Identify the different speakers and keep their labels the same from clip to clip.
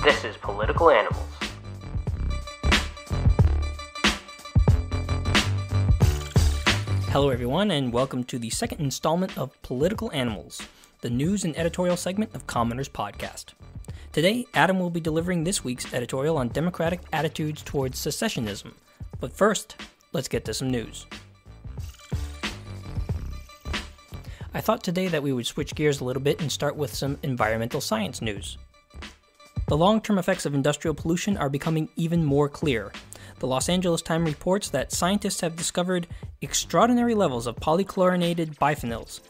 Speaker 1: This is Political Animals. Hello everyone, and welcome to the second installment of Political Animals, the news and editorial segment of Commoners Podcast. Today, Adam will be delivering this week's editorial on democratic attitudes towards secessionism. But first, let's get to some news. I thought today that we would switch gears a little bit and start with some environmental science news. The long-term effects of industrial pollution are becoming even more clear. The Los Angeles Times reports that scientists have discovered extraordinary levels of polychlorinated biphenyls,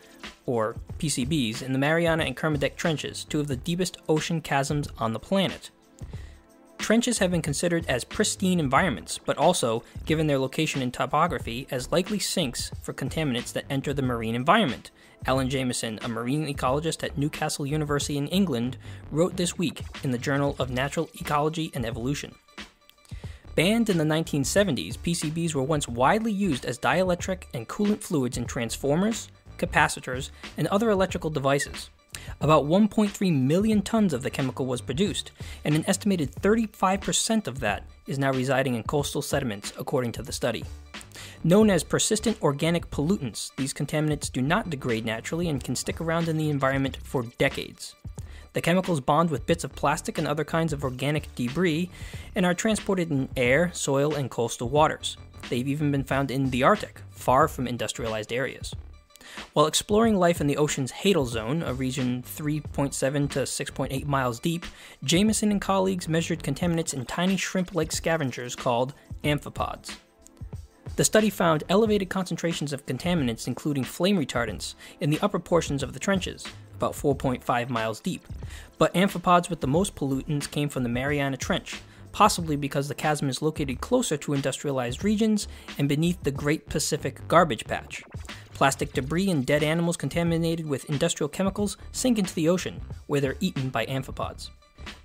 Speaker 1: or PCBs, in the Mariana and Kermadec trenches, two of the deepest ocean chasms on the planet. Trenches have been considered as pristine environments, but also, given their location and topography, as likely sinks for contaminants that enter the marine environment. Alan Jamieson, a marine ecologist at Newcastle University in England, wrote this week in the Journal of Natural Ecology and Evolution. Banned in the 1970s, PCBs were once widely used as dielectric and coolant fluids in transformers, capacitors, and other electrical devices. About 1.3 million tons of the chemical was produced, and an estimated 35% of that is now residing in coastal sediments, according to the study. Known as persistent organic pollutants, these contaminants do not degrade naturally and can stick around in the environment for decades. The chemicals bond with bits of plastic and other kinds of organic debris and are transported in air, soil, and coastal waters. They've even been found in the Arctic, far from industrialized areas. While exploring life in the ocean's Hadal Zone, a region 3.7 to 6.8 miles deep, Jamieson and colleagues measured contaminants in tiny shrimp-like scavengers called amphipods. The study found elevated concentrations of contaminants, including flame retardants, in the upper portions of the trenches, about 4.5 miles deep, but amphipods with the most pollutants came from the Mariana Trench, possibly because the chasm is located closer to industrialized regions and beneath the Great Pacific Garbage Patch. Plastic debris and dead animals contaminated with industrial chemicals sink into the ocean, where they're eaten by amphipods.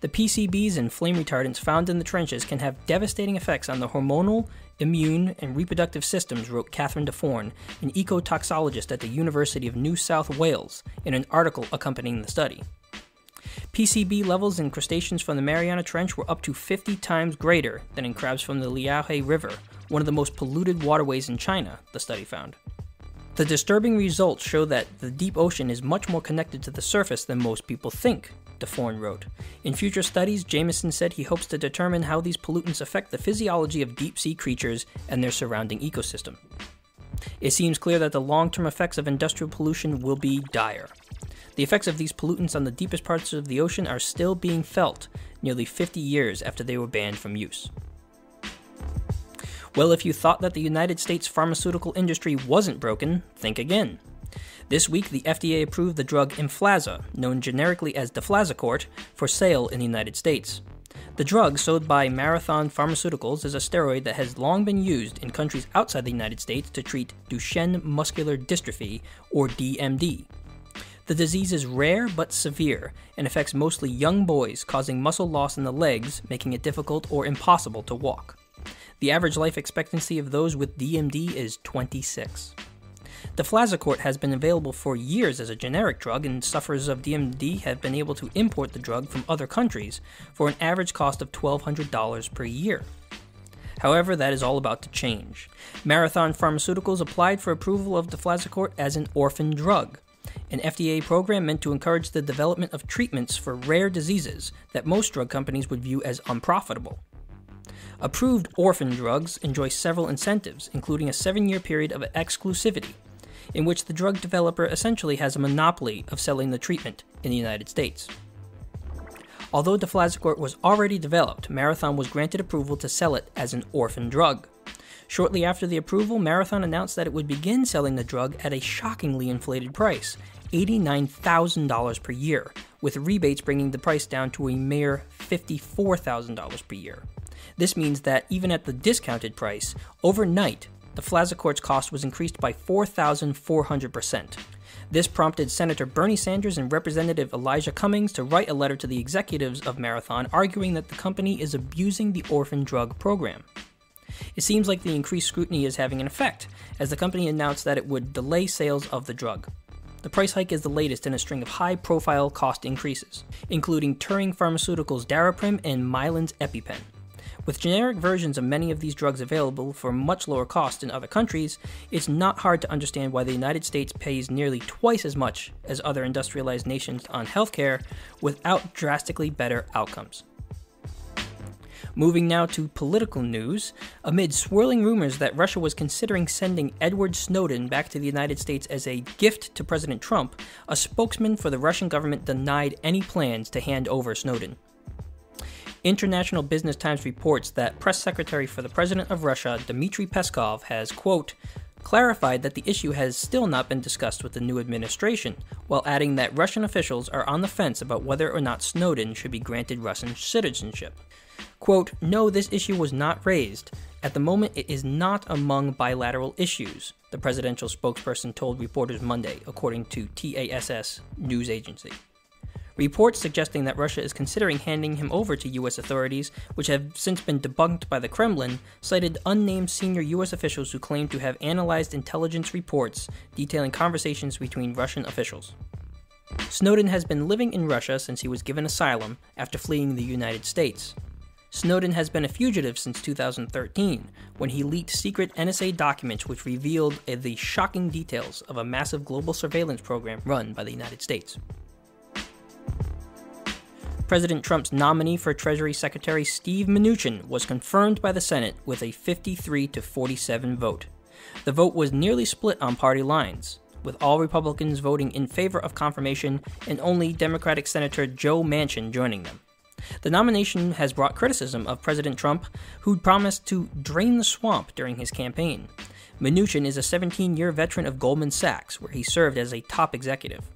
Speaker 1: The PCBs and flame retardants found in the trenches can have devastating effects on the hormonal, immune, and reproductive systems, wrote Catherine DeForn, an ecotoxologist at the University of New South Wales, in an article accompanying the study. PCB levels in crustaceans from the Mariana Trench were up to 50 times greater than in crabs from the Liaohe River, one of the most polluted waterways in China, the study found. The disturbing results show that the deep ocean is much more connected to the surface than most people think, DeForn wrote. In future studies, Jamieson said he hopes to determine how these pollutants affect the physiology of deep-sea creatures and their surrounding ecosystem. It seems clear that the long-term effects of industrial pollution will be dire. The effects of these pollutants on the deepest parts of the ocean are still being felt, nearly 50 years after they were banned from use. Well, if you thought that the United States pharmaceutical industry wasn't broken, think again. This week, the FDA approved the drug Deflaza, known generically as Deflazacort, for sale in the United States. The drug, sold by Marathon Pharmaceuticals, is a steroid that has long been used in countries outside the United States to treat Duchenne muscular dystrophy, or DMD. The disease is rare but severe and affects mostly young boys, causing muscle loss in the legs, making it difficult or impossible to walk. The average life expectancy of those with DMD is 26. Deflazacort has been available for years as a generic drug, and sufferers of DMD have been able to import the drug from other countries for an average cost of $1,200 per year. However, that is all about to change. Marathon Pharmaceuticals applied for approval of Deflazacort as an orphan drug, an FDA program meant to encourage the development of treatments for rare diseases that most drug companies would view as unprofitable. Approved orphan drugs enjoy several incentives, including a 7-year period of exclusivity, in which the drug developer essentially has a monopoly of selling the treatment in the United States. Although Deflazacort was already developed, Marathon was granted approval to sell it as an orphan drug. Shortly after the approval, Marathon announced that it would begin selling the drug at a shockingly inflated price, $89,000 per year, with rebates bringing the price down to a mere $54,000 per year. This means that even at the discounted price, overnight, Deflazacort's cost was increased by 4,400%. This prompted Senator Bernie Sanders and Representative Elijah Cummings to write a letter to the executives of Marathon arguing that the company is abusing the orphan drug program. It seems like the increased scrutiny is having an effect, as the company announced that it would delay sales of the drug. The price hike is the latest in a string of high-profile cost increases, including Turing Pharmaceuticals' Daraprim and Mylan's EpiPen. With generic versions of many of these drugs available for much lower cost in other countries, it's not hard to understand why the United States pays nearly twice as much as other industrialized nations on healthcare without drastically better outcomes. Moving now to political news, amid swirling rumors that Russia was considering sending Edward Snowden back to the United States as a gift to President Trump, a spokesman for the Russian government denied any plans to hand over Snowden. International Business Times reports that Press Secretary for the President of Russia, Dmitry Peskov, has, quote, clarified that the issue has still not been discussed with the new administration, while adding that Russian officials are on the fence about whether or not Snowden should be granted Russian citizenship. Quote, no, this issue was not raised. At the moment, it is not among bilateral issues, the presidential spokesperson told reporters Monday, according to TASS news agency. Reports suggesting that Russia is considering handing him over to U.S. authorities, which have since been debunked by the Kremlin, cited unnamed senior U.S. officials who claim to have analyzed intelligence reports detailing conversations between Russian officials. Snowden has been living in Russia since he was given asylum after fleeing the United States. Snowden has been a fugitive since 2013, when he leaked secret NSA documents which revealed the shocking details of a massive global surveillance program run by the United States. President Trump's nominee for Treasury Secretary Steve Mnuchin was confirmed by the Senate with a 53-47 vote. The vote was nearly split on party lines, with all Republicans voting in favor of confirmation and only Democratic Senator Joe Manchin joining them. The nomination has brought criticism of President Trump, who'd promised to drain the swamp during his campaign. Mnuchin is a 17-year veteran of Goldman Sachs, where he served as a top executive.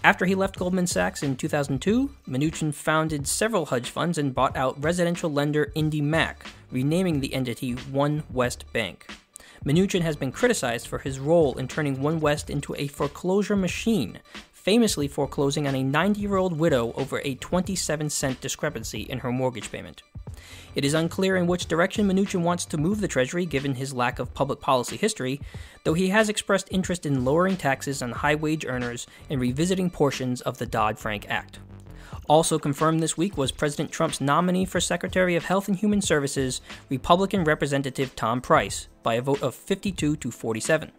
Speaker 1: After he left Goldman Sachs in 2002, Mnuchin founded several hedge funds and bought out residential lender IndyMac, renaming the entity One West Bank. Mnuchin has been criticized for his role in turning One West into a foreclosure machine, famously foreclosing on a 90-year-old widow over a 27-cent discrepancy in her mortgage payment. It is unclear in which direction Mnuchin wants to move the Treasury given his lack of public policy history, though he has expressed interest in lowering taxes on high-wage earners and revisiting portions of the Dodd-Frank Act. Also confirmed this week was President Trump's nominee for Secretary of Health and Human Services, Republican Representative Tom Price, by a vote of 52-47.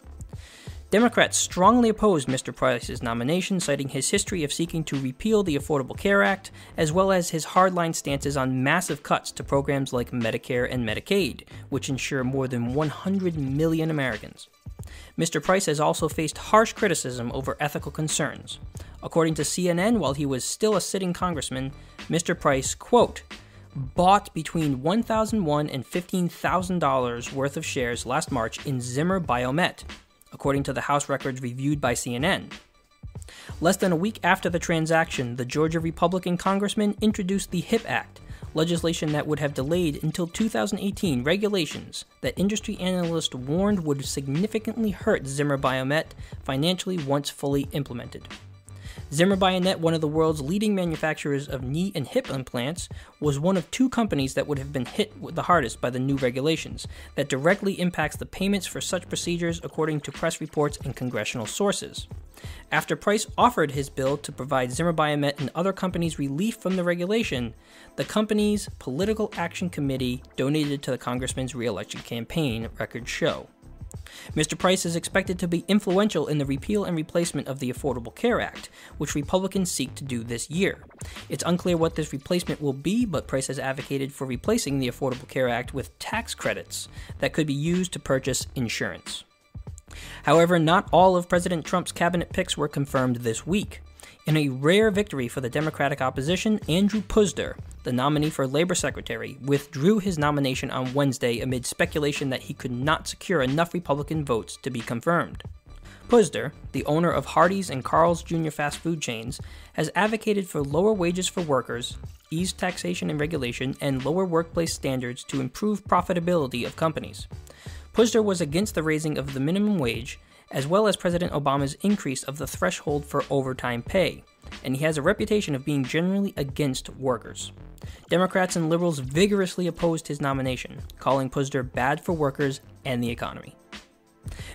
Speaker 1: Democrats strongly opposed Mr. Price's nomination, citing his history of seeking to repeal the Affordable Care Act, as well as his hardline stances on massive cuts to programs like Medicare and Medicaid, which insure more than 100 million Americans. Mr. Price has also faced harsh criticism over ethical concerns. According to CNN, while he was still a sitting congressman, Mr. Price, quote, bought between $1,001 and $15,000 worth of shares last March in Zimmer Biomet, according to the House records reviewed by CNN. Less than a week after the transaction, the Georgia Republican congressman introduced the HIP Act, legislation that would have delayed until 2018 regulations that industry analysts warned would significantly hurt Zimmer Biomet financially once fully implemented. Zimmer Biomet, one of the world's leading manufacturers of knee and hip implants, was one of two companies that would have been hit the hardest by the new regulations that directly impacts the payments for such procedures, according to press reports and congressional sources. After Price offered his bill to provide Zimmer Biomet and other companies relief from the regulation, the company's Political Action Committee donated to the congressman's re-election campaign, records show. Mr. Price is expected to be influential in the repeal and replacement of the Affordable Care Act, which Republicans seek to do this year. It's unclear what this replacement will be, but Price has advocated for replacing the Affordable Care Act with tax credits that could be used to purchase insurance. However, not all of President Trump's cabinet picks were confirmed this week. In a rare victory for the Democratic opposition, Andrew Puzder, the nominee for Labor Secretary, withdrew his nomination on Wednesday amid speculation that he could not secure enough Republican votes to be confirmed. Puzder, the owner of Hardee's and Carl's Jr. fast food chains, has advocated for lower wages for workers, eased taxation and regulation, and lower workplace standards to improve profitability of companies. Puzder was against the raising of the minimum wage, as well as President Obama's increase of the threshold for overtime pay, and he has a reputation of being generally against workers. Democrats and liberals vigorously opposed his nomination, calling Puzder bad for workers and the economy.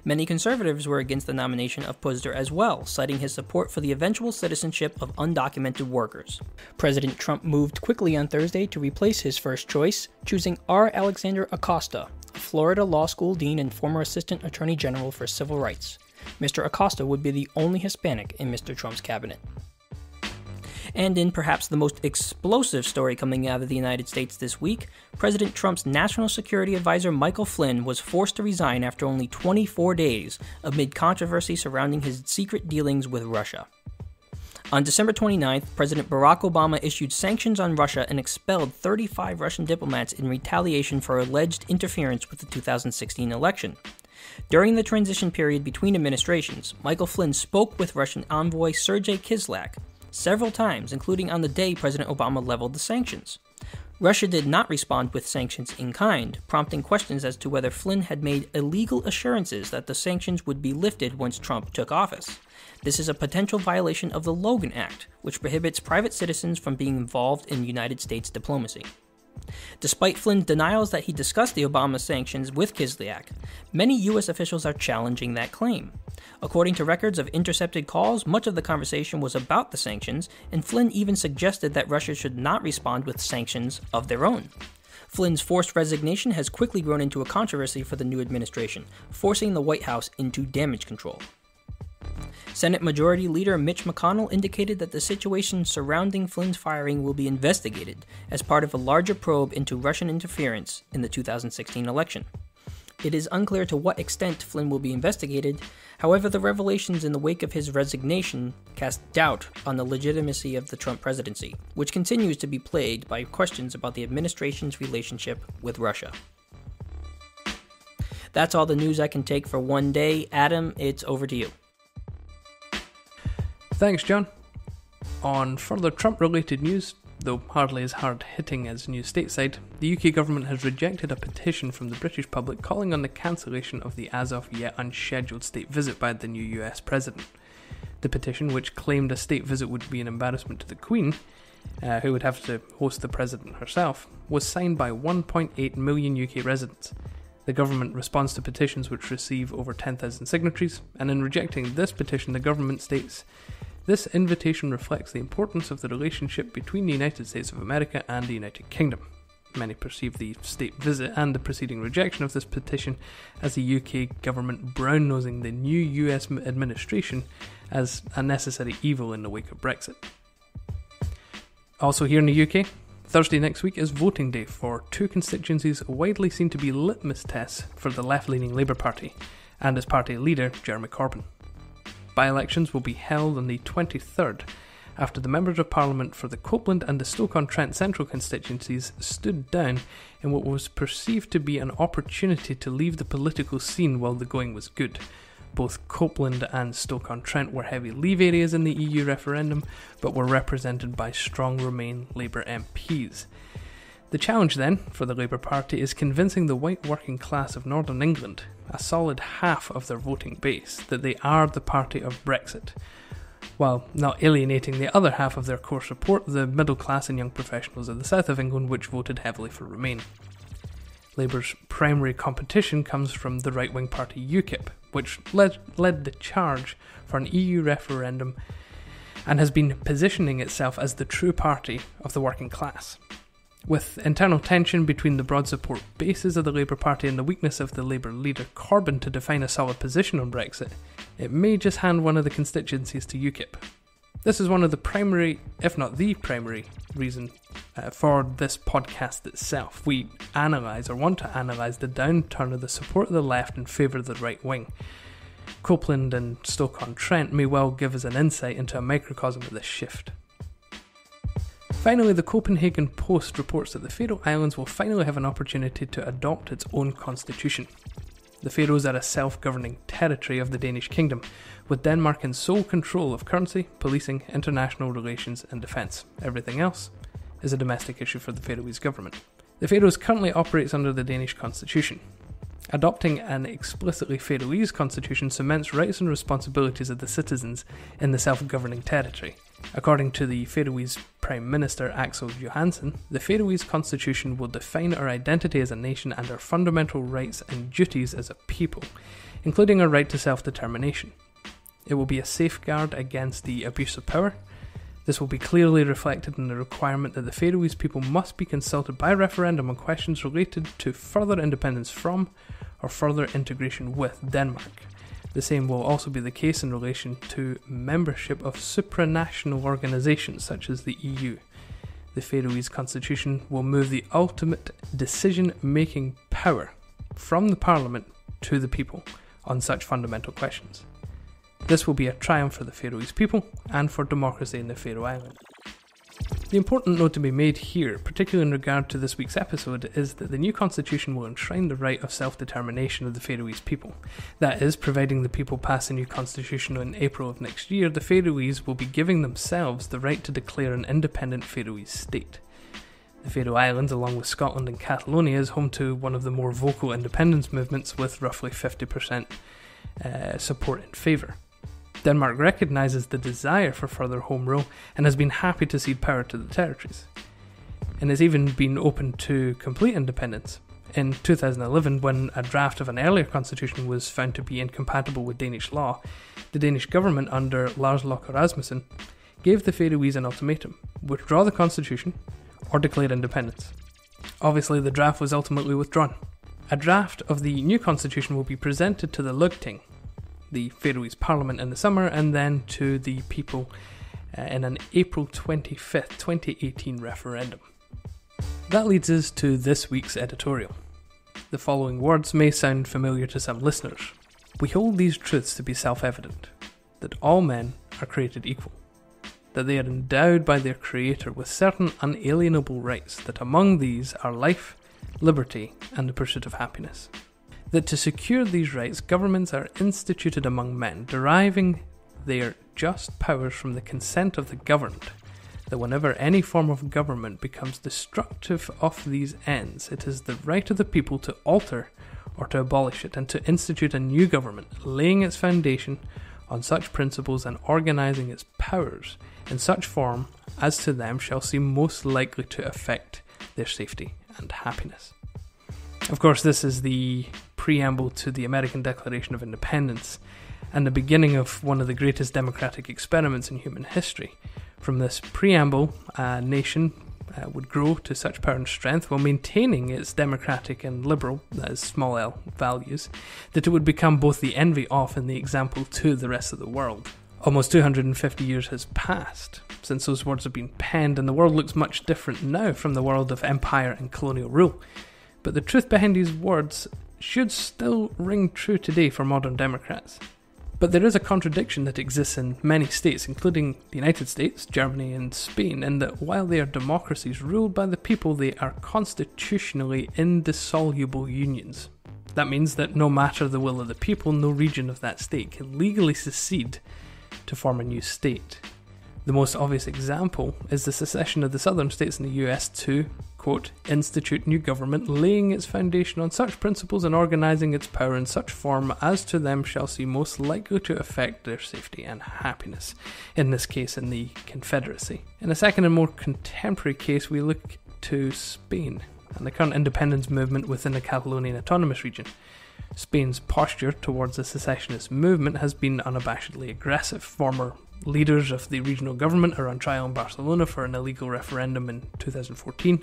Speaker 1: Many conservatives were against the nomination of Puzder as well, citing his support for the eventual citizenship of undocumented workers. President Trump moved quickly on Thursday to replace his first choice, choosing R. Alexander Acosta, a Florida law school dean and former assistant attorney general for civil rights. Mr. Acosta would be the only Hispanic in Mr. Trump's cabinet. And in perhaps the most explosive story coming out of the United States this week, President Trump's national security advisor Michael Flynn was forced to resign after only 24 days amid controversy surrounding his secret dealings with Russia. On December 29th, President Barack Obama issued sanctions on Russia and expelled 35 Russian diplomats in retaliation for alleged interference with the 2016 election. During the transition period between administrations, Michael Flynn spoke with Russian envoy Sergei Kislyak several times, including on the day President Obama leveled the sanctions. Russia did not respond with sanctions in kind, prompting questions as to whether Flynn had made illegal assurances that the sanctions would be lifted once Trump took office. This is a potential violation of the Logan Act, which prohibits private citizens from being involved in United States diplomacy. Despite Flynn's denials that he discussed the Obama sanctions with Kislyak, many U.S. officials are challenging that claim. According to records of intercepted calls, much of the conversation was about the sanctions, and Flynn even suggested that Russia should not respond with sanctions of their own. Flynn's forced resignation has quickly grown into a controversy for the new administration, forcing the White House into damage control. Senate Majority Leader Mitch McDonald indicated that the situation surrounding Flynn's firing will be investigated as part of a larger probe into Russian interference in the 2016 election. It is unclear to what extent Flynn will be investigated. However, the revelations in the wake of his resignation cast doubt on the legitimacy of the Trump presidency, which continues to be plagued by questions about the administration's relationship with Russia. That's all the news I can take for one day. Adam, it's over to you.
Speaker 2: Thanks, John. On further Trump-related news, though hardly as hard-hitting as news stateside, the UK government has rejected a petition from the British public calling on the cancellation of the as-of-yet unscheduled state visit by the new US president. The petition, which claimed a state visit would be an embarrassment to the Queen, who would have to host the president herself, was signed by 1.8 million UK residents. The government responds to petitions which receive over 10,000 signatories, and in rejecting this petition, the government states, "This invitation reflects the importance of the relationship between the United States of America and the United Kingdom." Many perceive the state visit and the preceding rejection of this petition as the UK government brown-nosing the new US administration as a necessary evil in the wake of Brexit. Also here in the UK, Thursday next week is voting day for two constituencies widely seen to be litmus tests for the left-leaning Labour Party and its party leader, Jeremy Corbyn. By-elections will be held on the 23rd, after the members of Parliament for the Copeland and the Stoke-on-Trent Central constituencies stood down in what was perceived to be an opportunity to leave the political scene while the going was good. Both Copeland and Stoke-on-Trent were heavy Leave areas in the EU referendum, but were represented by strong Remain Labour MPs. The challenge then, for the Labour Party, is convincing the white working class of Northern England, a solid half of their voting base, that they are the party of Brexit, while not alienating the other half of their core support, the middle class and young professionals of the south of England, which voted heavily for Remain. Labour's primary competition comes from the right-wing party UKIP, which led the charge for an EU referendum and has been positioning itself as the true party of the working class. With internal tension between the broad support bases of the Labour Party and the weakness of the Labour leader Corbyn to define a solid position on Brexit, it may just hand one of the constituencies to UKIP. This is one of the primary, if not the primary, reason for this podcast itself. We analyse, or want to analyse, the downturn of the support of the left in favour of the right wing. Copeland and Stoke-on-Trent may well give us an insight into a microcosm of this shift. Finally, the Copenhagen Post reports that the Faroe Islands will finally have an opportunity to adopt its own constitution. The Faroes are a self-governing territory of the Danish kingdom, with Denmark in sole control of currency, policing, international relations and defence. Everything else is a domestic issue for the Faroese government. The Faroes currently operates under the Danish constitution. Adopting an explicitly Faroese constitution cements rights and responsibilities of the citizens in the self-governing territory. According to the Faroese Prime Minister Axel Johansen, the Faroese constitution will define our identity as a nation and our fundamental rights and duties as a people. including a right to self-determination. It will be a safeguard against the abuse of power. This will be clearly reflected in the requirement that the Faroese people must be consulted by referendum on questions related to further independence from or further integration with Denmark. The same will also be the case in relation to membership of supranational organisations such as the EU. The Faroese constitution will move the ultimate decision-making power from the parliament to the people on such fundamental questions. This will be a triumph for the Faroese people and for democracy in the Faroe Islands. The important note to be made here, particularly in regard to this week's episode, is that the new constitution will enshrine the right of self-determination of the Faroese people. That is, providing the people pass a new constitution in April of next year, the Faroese will be giving themselves the right to declare an independent Faroese state. The Faroe Islands, along with Scotland and Catalonia, is home to one of the more vocal independence movements with roughly 50% support in favour. Denmark recognises the desire for further home rule and has been happy to cede power to the territories, and has even been open to complete independence. In 2011, when a draft of an earlier constitution was found to be incompatible with Danish law, the Danish government under Lars Løkke Rasmussen gave the Faroese an ultimatum: withdraw the constitution or declare independence. Obviously, the draft was ultimately withdrawn. A draft of the new constitution will be presented to the Lagting, the Faroese Parliament, in the summer, and then to the people in an April 25th, 2018 referendum. That leads us to this week's editorial. The following words may sound familiar to some listeners. We hold these truths to be self-evident, that all men are created equal, that they are endowed by their Creator with certain unalienable rights, that among these are life, liberty, and the pursuit of happiness. That to secure these rights, governments are instituted among men, deriving their just powers from the consent of the governed, that whenever any form of government becomes destructive of these ends, it is the right of the people to alter or to abolish it, and to institute a new government, laying its foundation on such principles and organising its powers in such form as to them shall seem most likely to affect their safety and happiness. Of course, this is the preamble to the American Declaration of Independence, and the beginning of one of the greatest democratic experiments in human history. From this preamble, a nation would grow to such power and strength while maintaining its democratic and liberal, that is small l, values, that it would become both the envy of and the example to the rest of the world. Almost 250 years has passed since those words have been penned, and the world looks much different now from the world of empire and colonial rule. But the truth behind these words should still ring true today for modern Democrats. But there is a contradiction that exists in many states, including the United States, Germany and Spain, in that while they are democracies ruled by the people, they are constitutionally indissoluble unions. That means that no matter the will of the people, no region of that state can legally secede to form a new state. The most obvious example is the secession of the southern states in the US to, quote, institute new government, laying its foundation on such principles and organising its power in such form as to them shall seem most likely to affect their safety and happiness, in this case in the Confederacy. In a second and more contemporary case, we look to Spain and the current independence movement within the Catalonian autonomous region. Spain's posture towards the secessionist movement has been unabashedly aggressive. Former leaders of the regional government are on trial in Barcelona for an illegal referendum in 2014.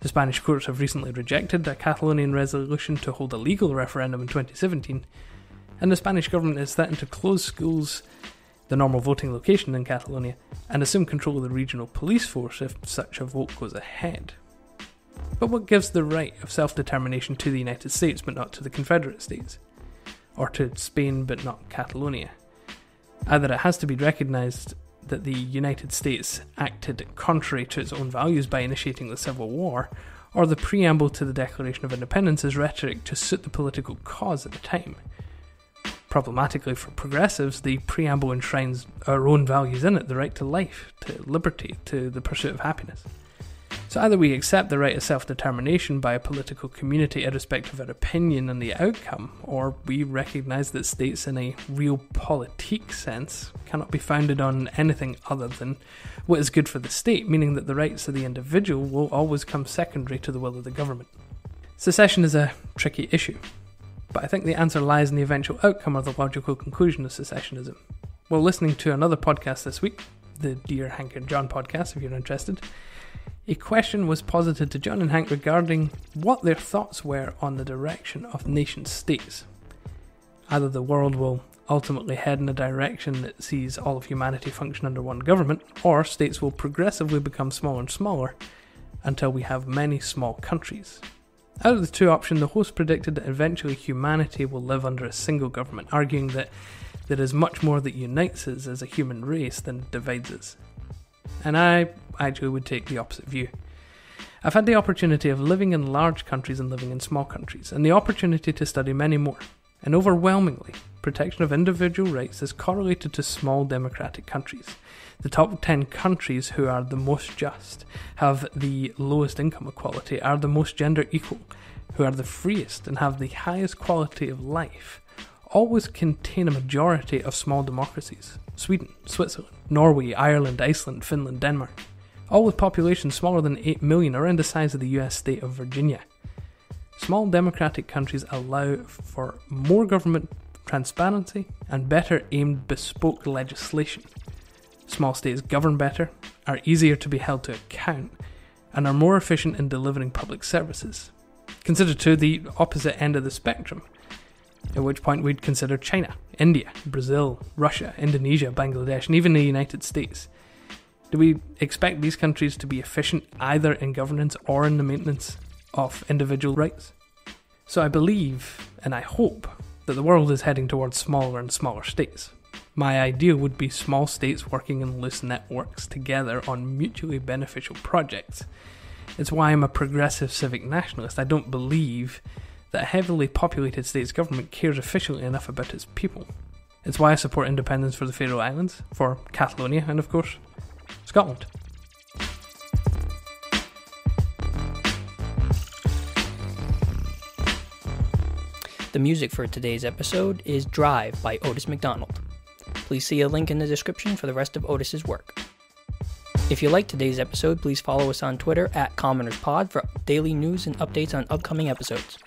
Speaker 2: The Spanish courts have recently rejected a Catalonian resolution to hold a legal referendum in 2017, and the Spanish government is threatened to close schools, the normal voting location in Catalonia, and assume control of the regional police force if such a vote goes ahead. But what gives the right of self-determination to the United States but not to the Confederate States? Or to Spain but not Catalonia? Either it has to be recognised that the United States acted contrary to its own values by initiating the Civil War, or the preamble to the Declaration of Independence is rhetoric to suit the political cause at the time. Problematically for progressives, the preamble enshrines our own values in it, the right to life, to liberty, to the pursuit of happiness. So either we accept the right of self-determination by a political community irrespective of our opinion and the outcome, or we recognise that states in a realpolitik sense cannot be founded on anything other than what is good for the state, meaning that the rights of the individual will always come secondary to the will of the government. Secession is a tricky issue. but I think the answer lies in the eventual outcome or the logical conclusion of secessionism. While listening to another podcast this week, the Dear Hank and John podcast if you're interested, a question was posited to John and Hank regarding what their thoughts were on the direction of nation states. Either the world will ultimately head in a direction that sees all of humanity function under one government, or states will progressively become smaller and smaller until we have many small countries. Out of the two options, the host predicted that eventually humanity will live under a single government, arguing that there is much more that unites us as a human race than divides us. And I actually would take the opposite view. I've had the opportunity of living in large countries and living in small countries, and the opportunity to study many more. And overwhelmingly, protection of individual rights is correlated to small democratic countries. The top 10 countries who are the most just, have the lowest income equality, are the most gender equal, who are the freest and have the highest quality of life, always contain a majority of small democracies. Sweden, Switzerland, Norway, Ireland, Iceland, Finland, Denmark. All with populations smaller than 8 million, around the size of the US state of Virginia. Small democratic countries allow for more government transparency and better aimed bespoke legislation. Small states govern better, are easier to be held to account, and are more efficient in delivering public services. Consider too the opposite end of the spectrum, at which point we'd consider China, India, Brazil, Russia, Indonesia, Bangladesh, and even the United States. Do we expect these countries to be efficient either in governance or in the maintenance of individual rights? So I believe, and I hope, that the world is heading towards smaller and smaller states. My ideal would be small states working in loose networks together on mutually beneficial projects. It's why I'm a progressive civic nationalist. I don't believe that a heavily populated state's government cares efficiently enough about its people. It's why I support independence for the Faroe Islands, for Catalonia, and of course, Scotland.
Speaker 1: The music for today's episode is Drive by Otis McDonald. Please see a link in the description for the rest of Otis's work. If you liked today's episode, please follow us on Twitter @CommonersPod for daily news and updates on upcoming episodes.